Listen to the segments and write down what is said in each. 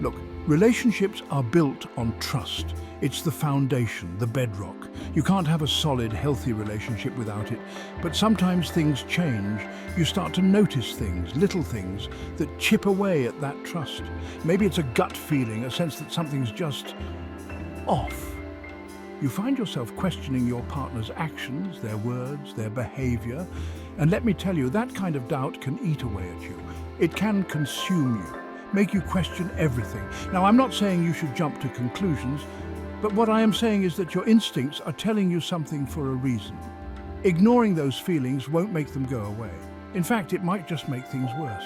Look, relationships are built on trust. It's the foundation, the bedrock. You can't have a solid, healthy relationship without it. But sometimes things change. You start to notice things, little things, that chip away at that trust. Maybe it's a gut feeling, a sense that something's just off. You find yourself questioning your partner's actions, their words, their behavior. And let me tell you, that kind of doubt can eat away at you. It can consume you, make you question everything. Now, I'm not saying you should jump to conclusions, but what I am saying is that your instincts are telling you something for a reason. Ignoring those feelings won't make them go away. In fact, it might just make things worse.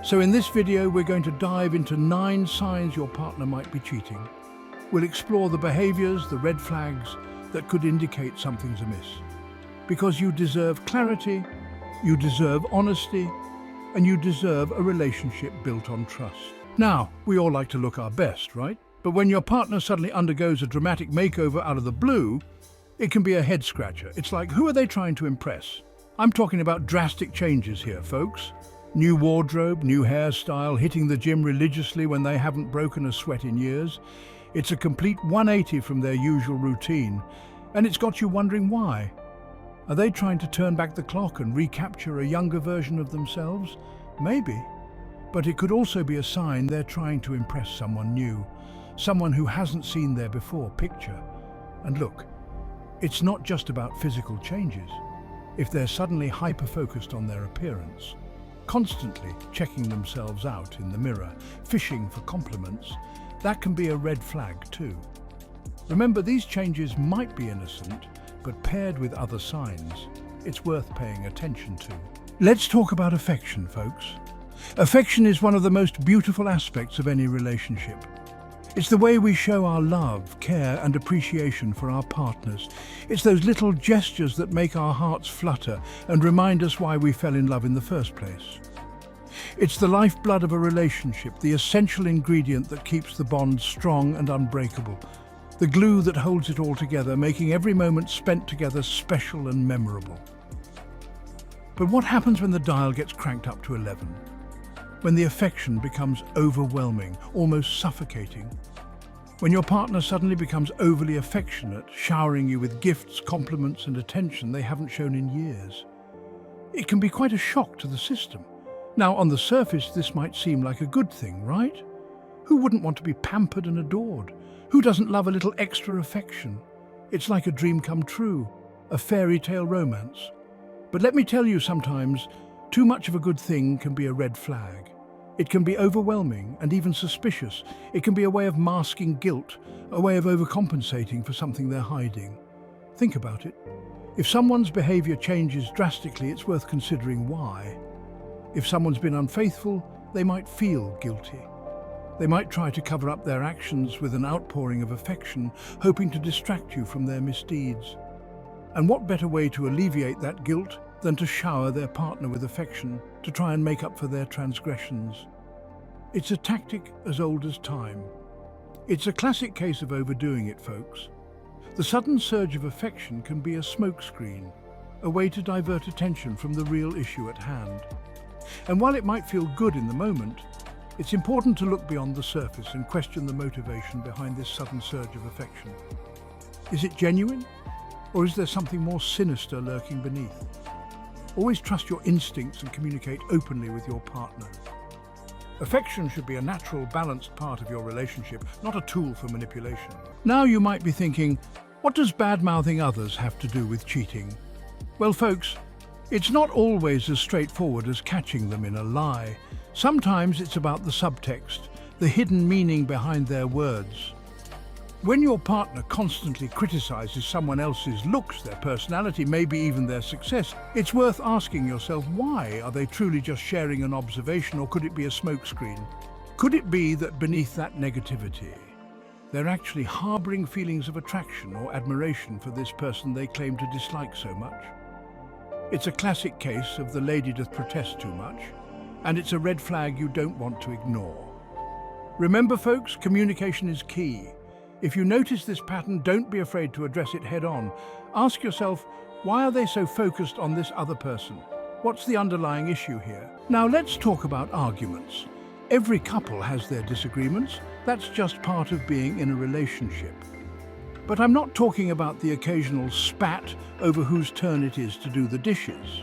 So in this video, we're going to dive into 9 signs your partner might be cheating. We'll explore the behaviors, the red flags that could indicate something's amiss. Because you deserve clarity, you deserve honesty, and you deserve a relationship built on trust. Now, we all like to look our best, right? But when your partner suddenly undergoes a dramatic makeover out of the blue, it can be a head scratcher. It's like, who are they trying to impress? I'm talking about drastic changes here, folks. New wardrobe, new hairstyle, hitting the gym religiously when they haven't broken a sweat in years. It's a complete 180 from their usual routine, and it's got you wondering why. Are they trying to turn back the clock and recapture a younger version of themselves? Maybe. But it could also be a sign they're trying to impress someone new, someone who hasn't seen their before picture. And look, it's not just about physical changes. If they're suddenly hyper-focused on their appearance, constantly checking themselves out in the mirror, fishing for compliments, that can be a red flag too. Remember, these changes might be innocent, but paired with other signs, it's worth paying attention to. Let's talk about affection, folks. Affection is one of the most beautiful aspects of any relationship. It's the way we show our love, care, and appreciation for our partners. It's those little gestures that make our hearts flutter and remind us why we fell in love in the first place. It's the lifeblood of a relationship, the essential ingredient that keeps the bond strong and unbreakable, the glue that holds it all together, making every moment spent together special and memorable. But what happens when the dial gets cranked up to 11? When the affection becomes overwhelming, almost suffocating? When your partner suddenly becomes overly affectionate, showering you with gifts, compliments, and attention they haven't shown in years? It can be quite a shock to the system. Now, on the surface, this might seem like a good thing, right? Who wouldn't want to be pampered and adored? Who doesn't love a little extra affection? It's like a dream come true, a fairy tale romance. But let me tell you, sometimes, too much of a good thing can be a red flag. It can be overwhelming and even suspicious. It can be a way of masking guilt, a way of overcompensating for something they're hiding. Think about it. If someone's behavior changes drastically, it's worth considering why. If someone's been unfaithful, they might feel guilty. They might try to cover up their actions with an outpouring of affection, hoping to distract you from their misdeeds. And what better way to alleviate that guilt than to shower their partner with affection, to try and make up for their transgressions? It's a tactic as old as time. It's a classic case of overdoing it, folks. The sudden surge of affection can be a smokescreen, a way to divert attention from the real issue at hand. And while it might feel good in the moment, it's important to look beyond the surface and question the motivation behind this sudden surge of affection. Is it genuine? Or is there something more sinister lurking beneath? Always trust your instincts and communicate openly with your partner. Affection should be a natural, balanced part of your relationship, not a tool for manipulation. Now you might be thinking, what does badmouthing others have to do with cheating? Well, folks, it's not always as straightforward as catching them in a lie. Sometimes it's about the subtext, the hidden meaning behind their words. When your partner constantly criticizes someone else's looks, their personality, maybe even their success, it's worth asking yourself, why? Are they truly just sharing an observation, or could it be a smokescreen? Could it be that beneath that negativity, they're actually harboring feelings of attraction or admiration for this person they claim to dislike so much? It's a classic case of the lady doth protest too much, and it's a red flag you don't want to ignore. Remember, folks, communication is key. If you notice this pattern, don't be afraid to address it head on. Ask yourself, why are they so focused on this other person? What's the underlying issue here? Now let's talk about arguments. Every couple has their disagreements. That's just part of being in a relationship. But I'm not talking about the occasional spat over whose turn it is to do the dishes.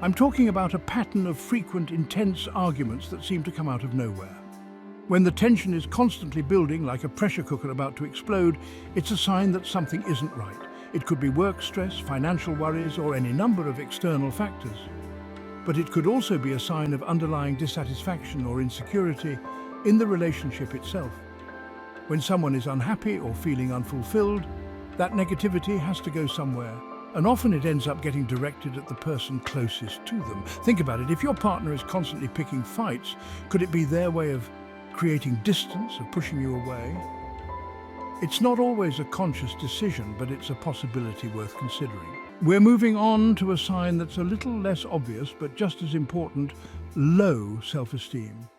I'm talking about a pattern of frequent, intense arguments that seem to come out of nowhere. When the tension is constantly building like a pressure cooker about to explode, it's a sign that something isn't right. It could be work stress, financial worries, or any number of external factors. But it could also be a sign of underlying dissatisfaction or insecurity in the relationship itself. When someone is unhappy or feeling unfulfilled, that negativity has to go somewhere. And often it ends up getting directed at the person closest to them. Think about it, if your partner is constantly picking fights, could it be their way of creating distance, of pushing you away? It's not always a conscious decision, but it's a possibility worth considering. We're moving on to a sign that's a little less obvious, but just as important: low self-esteem.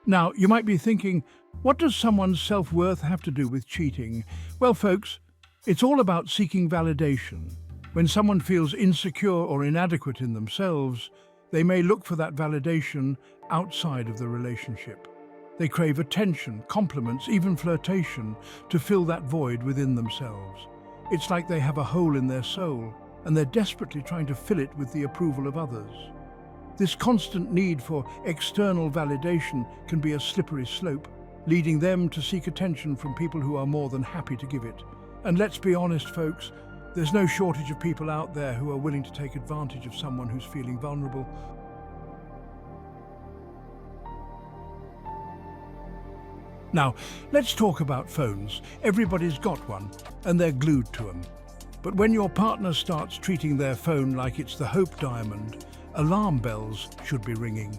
Now, you might be thinking, what does someone's self-worth have to do with cheating? Well, folks, it's all about seeking validation. When someone feels insecure or inadequate in themselves, they may look for that validation outside of the relationship. They crave attention, compliments, even flirtation to fill that void within themselves. It's like they have a hole in their soul, and they're desperately trying to fill it with the approval of others. This constant need for external validation can be a slippery slope, leading them to seek attention from people who are more than happy to give it. And let's be honest, folks, there's no shortage of people out there who are willing to take advantage of someone who's feeling vulnerable. Now, let's talk about phones. Everybody's got one, and they're glued to them. But when your partner starts treating their phone like it's the Hope Diamond, alarm bells should be ringing.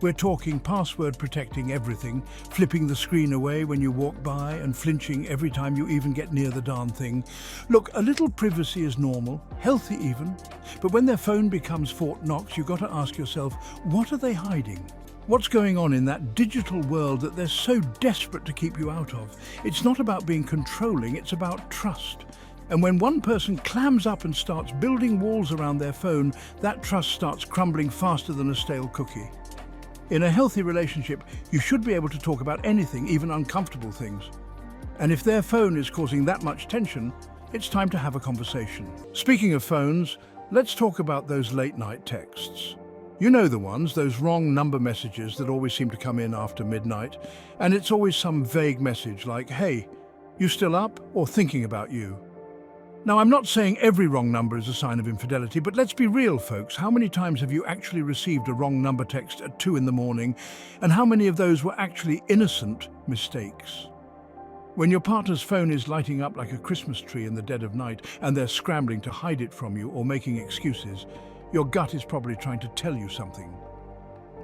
We're talking password protecting everything, flipping the screen away when you walk by and flinching every time you even get near the darn thing. Look, a little privacy is normal, healthy even, but when their phone becomes Fort Knox, you've got to ask yourself, what are they hiding? What's going on in that digital world that they're so desperate to keep you out of? It's not about being controlling, it's about trust. And when one person clams up and starts building walls around their phone, that trust starts crumbling faster than a stale cookie. In a healthy relationship, you should be able to talk about anything, even uncomfortable things. And if their phone is causing that much tension, it's time to have a conversation. Speaking of phones, let's talk about those late-night texts. You know the ones, those wrong number messages that always seem to come in after midnight, and it's always some vague message like, "Hey, you still up?" or "thinking about you." Now, I'm not saying every wrong number is a sign of infidelity, but let's be real, folks. How many times have you actually received a wrong number text at 2 in the morning, and how many of those were actually innocent mistakes? When your partner's phone is lighting up like a Christmas tree in the dead of night, and they're scrambling to hide it from you or making excuses, your gut is probably trying to tell you something.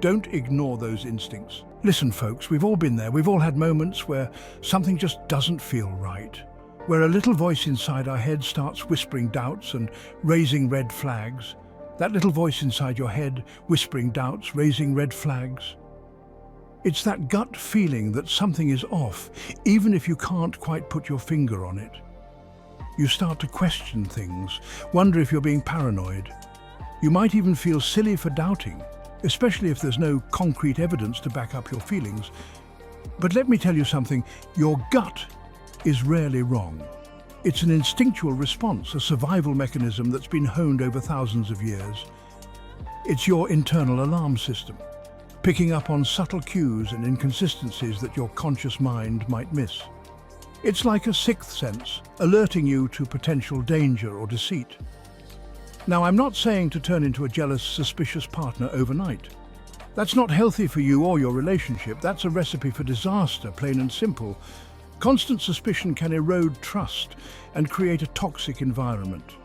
Don't ignore those instincts. Listen, folks, we've all been there. We've all had moments where something just doesn't feel right, where a little voice inside our head starts whispering doubts and raising red flags. That little voice inside your head, whispering doubts, raising red flags. It's that gut feeling that something is off, even if you can't quite put your finger on it. You start to question things, wonder if you're being paranoid. You might even feel silly for doubting, especially if there's no concrete evidence to back up your feelings. But let me tell you something, your gut is rarely wrong. It's an instinctual response, a survival mechanism that's been honed over thousands of years. It's your internal alarm system, picking up on subtle cues and inconsistencies that your conscious mind might miss. It's like a sixth sense, alerting you to potential danger or deceit. Now, I'm not saying to turn into a jealous, suspicious partner overnight. That's not healthy for you or your relationship. That's a recipe for disaster, plain and simple. Constant suspicion can erode trust and create a toxic environment.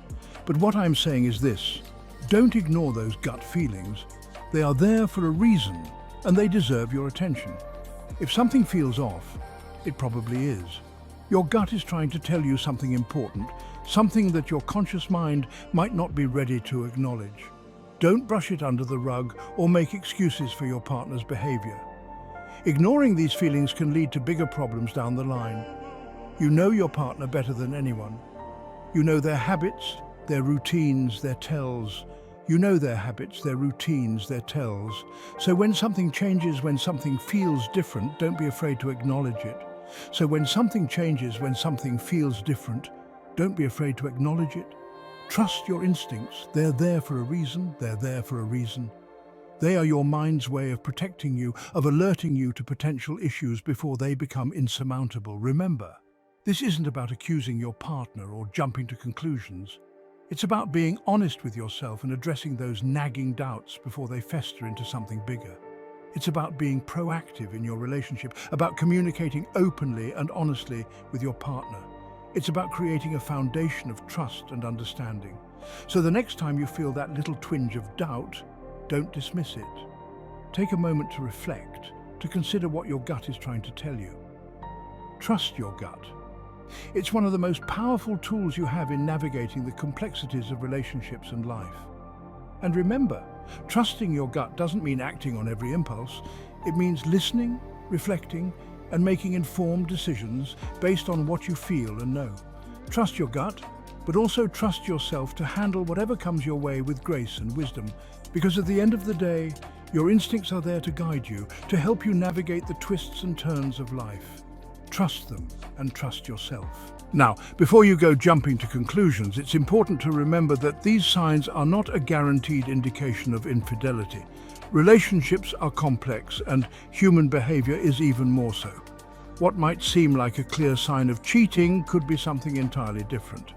But what I'm saying is this: don't ignore those gut feelings. They are there for a reason, and they deserve your attention. If something feels off, it probably is. Your gut is trying to tell you something important, something that your conscious mind might not be ready to acknowledge. Don't brush it under the rug or make excuses for your partner's behavior. Ignoring these feelings can lead to bigger problems down the line. You know your partner better than anyone. You know their habits, their routines, their tells. You know their habits, their routines, their tells. So when something changes, when something feels different, don't be afraid to acknowledge it. So when something changes, when something feels different, don't be afraid to acknowledge it. Trust your instincts. They're there for a reason. They're there for a reason. They are your mind's way of protecting you, of alerting you to potential issues before they become insurmountable. Remember, this isn't about accusing your partner or jumping to conclusions. It's about being honest with yourself and addressing those nagging doubts before they fester into something bigger. It's about being proactive in your relationship, about communicating openly and honestly with your partner. It's about creating a foundation of trust and understanding. So the next time you feel that little twinge of doubt, don't dismiss it. Take a moment to reflect, to consider what your gut is trying to tell you. Trust your gut. It's one of the most powerful tools you have in navigating the complexities of relationships and life. And remember, trusting your gut doesn't mean acting on every impulse. It means listening, reflecting, and making informed decisions based on what you feel and know. Trust your gut, but also trust yourself to handle whatever comes your way with grace and wisdom, because at the end of the day, your instincts are there to guide you, to help you navigate the twists and turns of life. Trust them and trust yourself. Now, before you go jumping to conclusions, it's important to remember that these signs are not a guaranteed indication of infidelity. Relationships are complex, and human behavior is even more so. What might seem like a clear sign of cheating could be something entirely different.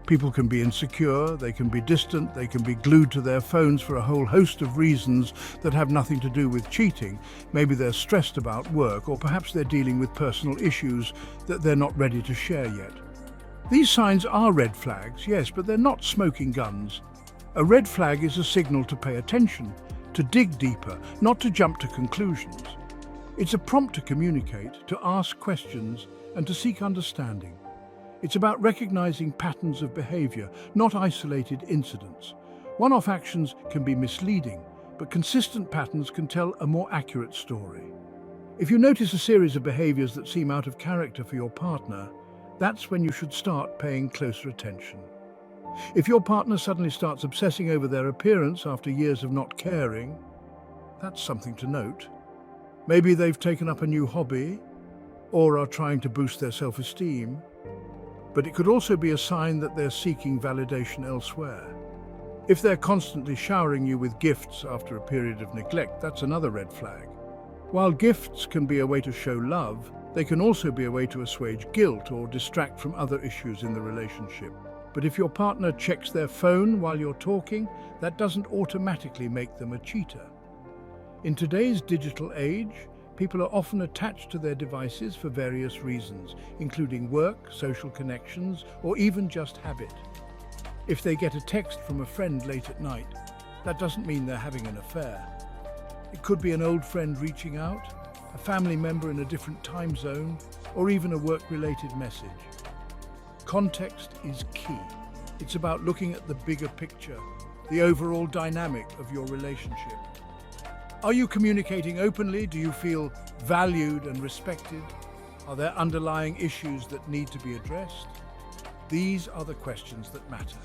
People can be insecure, they can be distant, they can be glued to their phones for a whole host of reasons that have nothing to do with cheating. Maybe they're stressed about work, or perhaps they're dealing with personal issues that they're not ready to share yet. These signs are red flags, yes, but they're not smoking guns. A red flag is a signal to pay attention, to dig deeper, not to jump to conclusions. It's a prompt to communicate, to ask questions, and to seek understanding. It's about recognizing patterns of behavior, not isolated incidents. One-off actions can be misleading, but consistent patterns can tell a more accurate story. If you notice a series of behaviors that seem out of character for your partner, that's when you should start paying closer attention. If your partner suddenly starts obsessing over their appearance after years of not caring, that's something to note. Maybe they've taken up a new hobby or are trying to boost their self-esteem. But it could also be a sign that they're seeking validation elsewhere. If they're constantly showering you with gifts after a period of neglect, that's another red flag. While gifts can be a way to show love, they can also be a way to assuage guilt or distract from other issues in the relationship. But if your partner checks their phone while you're talking, that doesn't automatically make them a cheater. In today's digital age, people are often attached to their devices for various reasons, including work, social connections, or even just habit. If they get a text from a friend late at night, that doesn't mean they're having an affair. It could be an old friend reaching out, a family member in a different time zone, or even a work-related message. Context is key. It's about looking at the bigger picture, the overall dynamic of your relationship. Are you communicating openly? Do you feel valued and respected? Are there underlying issues that need to be addressed? These are the questions that matter.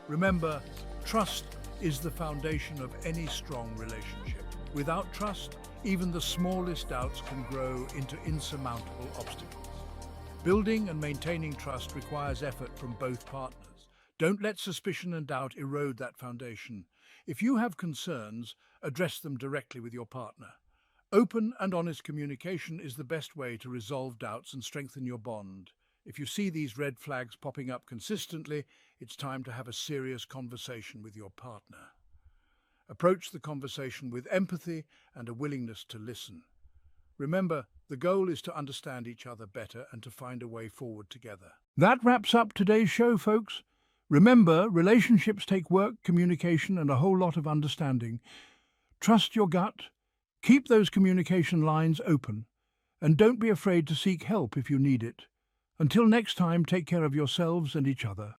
Remember, trust is the foundation of any strong relationship. Without trust, even the smallest doubts can grow into insurmountable obstacles. Building and maintaining trust requires effort from both partners. Don't let suspicion and doubt erode that foundation. If you have concerns, address them directly with your partner. Open and honest communication is the best way to resolve doubts and strengthen your bond. If you see these red flags popping up consistently, it's time to have a serious conversation with your partner. Approach the conversation with empathy and a willingness to listen. Remember, the goal is to understand each other better and to find a way forward together. That wraps up today's show, folks. Remember, relationships take work, communication, and a whole lot of understanding. Trust your gut, keep those communication lines open, and don't be afraid to seek help if you need it. Until next time, take care of yourselves and each other.